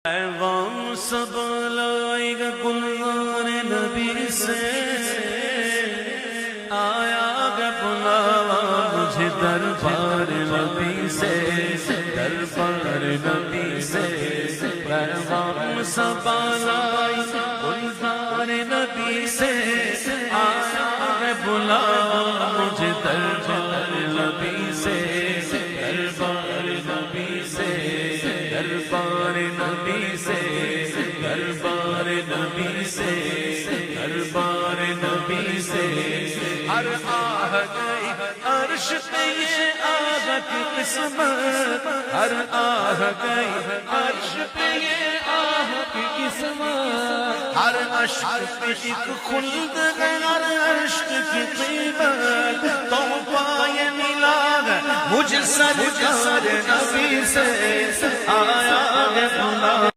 پیغام سب لائے گا گلزار نبی سے، آیا گا بلاوا مجھے دربار نبی سے، دربار نبی سے۔ پیغام سب لائے گا گلزار نبی سے، آیا گا بلاوا مجھے دربار نبی سے، دربار نبی سے، دربار نبی سے، دربار نبی سے، دربار نبی سے۔ ہر آہ گئی عرش پہ یہ آہ کی قسمت، ہر آہ گئی عرش پہ یہ آہ کی قسمت، ہر عشق پہ ایک خلد ہے، ہر عشق کی قیمت، تحفہ یہ ملا ہے مجھ سرکار نبی سے، آیا ہے بلاوا